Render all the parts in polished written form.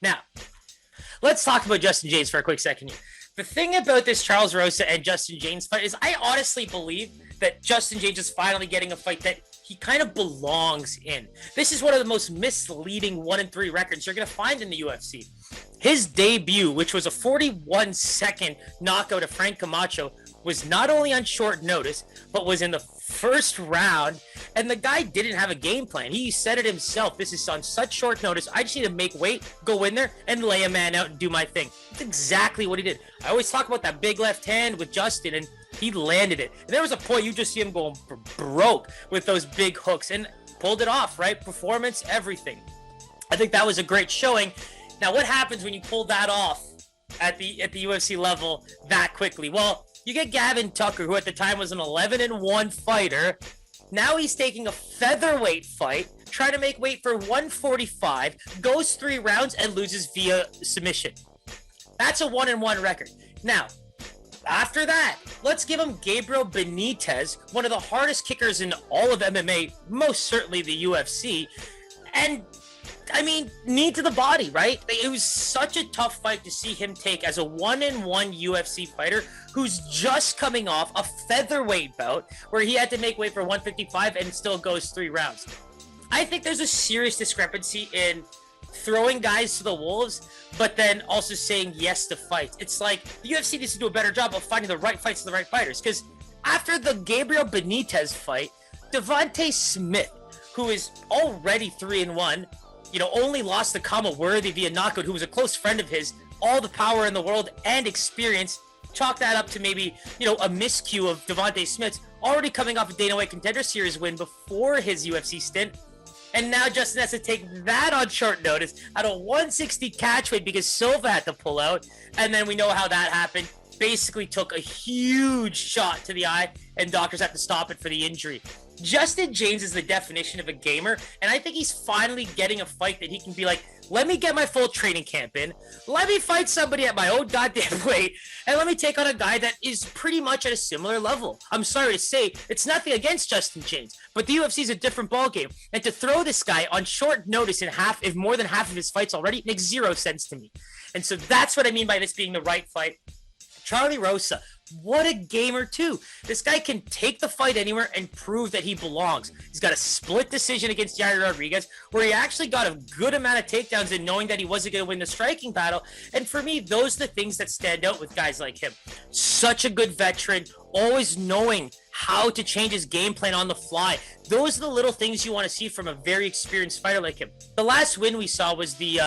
Now, let's talk about Justin Jaynes for a quick second here. The thing about this Charles Rosa and Justin Jaynes fight is I honestly believe that Justin Jaynes is finally getting a fight that he kind of belongs in. This is one of the most misleading 1-3 records you're going to find in the UFC. His debut, which was a 41-second knockout of Frank Camacho, was not only on short notice, but was in the first round, and the guy didn't have a game plan. He said it himself. This is on such short notice. I just need to make weight, go in there, and lay a man out and do my thing. That's exactly what he did. I always talk about that big left hand with Justin, and he landed it. And there was a point you just see him going broke with those big hooks, and pulled it off, right? Performance, everything. I think that was a great showing. Now, what happens when you pull that off at the UFC level that quickly? Well, you get Gavin Tucker, who at the time was an 11-1 fighter. Now he's taking a featherweight fight, trying to make weight for 145, goes 3 rounds, and loses via submission. That's a 1-1 record. Now, after that, let's give him Gabriel Benitez, one of the hardest kickers in all of MMA, most certainly the UFC. And I mean, knee to the body, right? It was such a tough fight to see him take as a 1-1 UFC fighter who's just coming off a featherweight bout where he had to make weight for 155 and still goes 3 rounds. I think there's a serious discrepancy in throwing guys to the wolves, but then also saying yes to fights. It's like the UFC needs to do a better job of finding the right fights to the right fighters, because after the Gabriel Benitez fight, Devontae Smith, who is already 3-1, only lost to Kama Worthy via knockout, who was a close friend of his, all the power in the world and experience. Chalk that up to maybe, a miscue of Devontae Smith's already coming off a Dana White Contender Series win before his UFC stint. And now Justin has to take that on short notice at a 160 catch weight because Silva had to pull out. And then we know how that happened. Basically took a huge shot to the eye, and doctors have to stop it for the injury. Justin Jaynes is the definition of a gamer, and I think he's finally getting a fight that he can be like, let me get my full training camp in, let me fight somebody at my own goddamn weight, and let me take on a guy that is pretty much at a similar level. I'm sorry to say, it's nothing against Justin Jaynes, but the UFC is a different ballgame, and to throw this guy on short notice if more than half of his fights already makes zero sense to me. And so that's what I mean by this being the right fight. Charlie Rosa, what a gamer too. This guy can take the fight anywhere and prove that he belongs. He's got a split decision against Yair Rodriguez where he actually got a good amount of takedowns and knowing that he wasn't going to win the striking battle. And for me, those are the things that stand out with guys like him. Such a good veteran, always knowing how to change his game plan on the fly. Those are the little things you want to see from a very experienced fighter like him. The last win we saw was the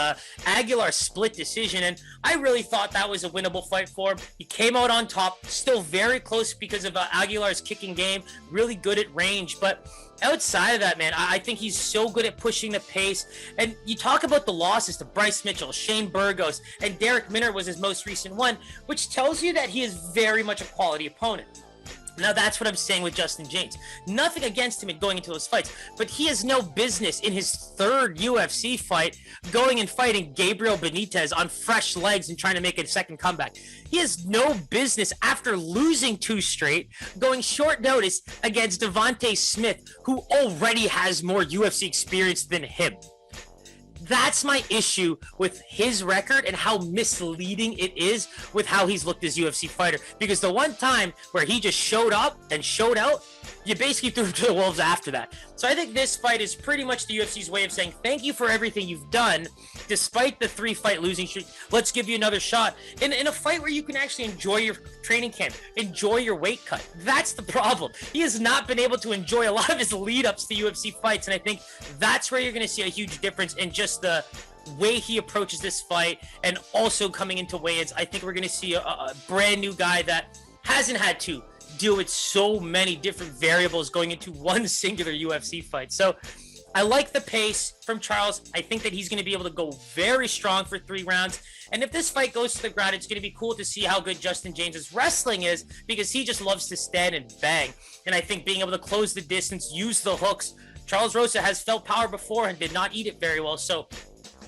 Aguilar split decision, and I really thought that was a winnable fight for him. He came out on top, still very close because of Aguilar's kicking game, really good at range, but outside of that, man, I think he's so good at pushing the pace. And you talk about the losses to Bryce Mitchell, Shane Burgos, and Derek Minner was his most recent one, which tells you that he is very much a quality opponent. Now, that's what I'm saying with Justin Jaynes. Nothing against him in going into those fights, but he has no business in his 3rd UFC fight going and fighting Gabriel Benitez on fresh legs and trying to make a second comeback. He has no business, after losing 2 straight, going short notice against Devontae Smith, who already has more UFC experience than him. That's my issue with his record and how misleading it is with how he's looked as UFC fighter. Because the one time where he just showed up and showed out, you basically threw to the wolves after that. So I think this fight is pretty much the UFC's way of saying thank you for everything you've done, despite the 3-fight losing streak. Let's give you another shot in a fight where you can actually enjoy your training camp, enjoy your weight cut. That's the problem. He has not been able to enjoy a lot of his lead-ups to UFC fights, and I think that's where you're going to see a huge difference in just the way he approaches this fight. And also coming into weigh-ins, I think we're going to see a brand new guy that hasn't had to deal with so many different variables going into one singular UFC fight. So I like the pace from Charles. I think that he's going to be able to go very strong for 3 rounds. And if this fight goes to the ground, it's going to be cool to see how good Justin Jaynes' wrestling is, because he just loves to stand and bang. And I think being able to close the distance, use the hooks. Charles Rosa has felt power before and did not eat it very well. So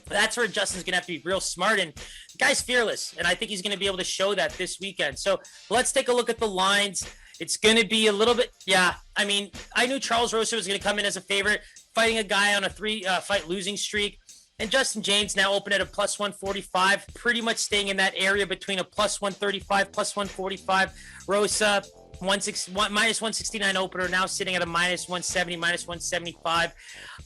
that's where Justin's going to have to be real smart. And the guy's fearless, and I think he's going to be able to show that this weekend. So let's take a look at the lines. It's going to be a little bit, I mean, I knew Charles Rosa was going to come in as a favorite, fighting a guy on a 3-fight losing streak. And Justin Jaynes now open at a plus 145, pretty much staying in that area between a plus 135, plus 145. Rosa, minus 169 opener, now sitting at a minus 170, minus 175.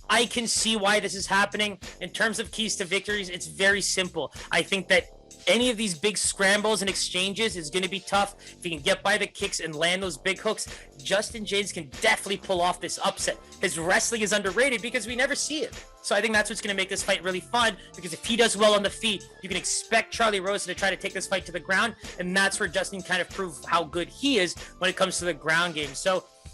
I can see why this is happening. In terms of keys to victories, it's very simple. I think that any of these big scrambles and exchanges is going to be tough. If he can get by the kicks and land those big hooks, Justin Jaynes can definitely pull off this upset. His wrestling is underrated because we never see it. So I think that's what's going to make this fight really fun, because if he does well on the feet, you can expect Charlie Rosa to try to take this fight to the ground, and that's where Justin kind of proved how good he is when it comes to the ground game. So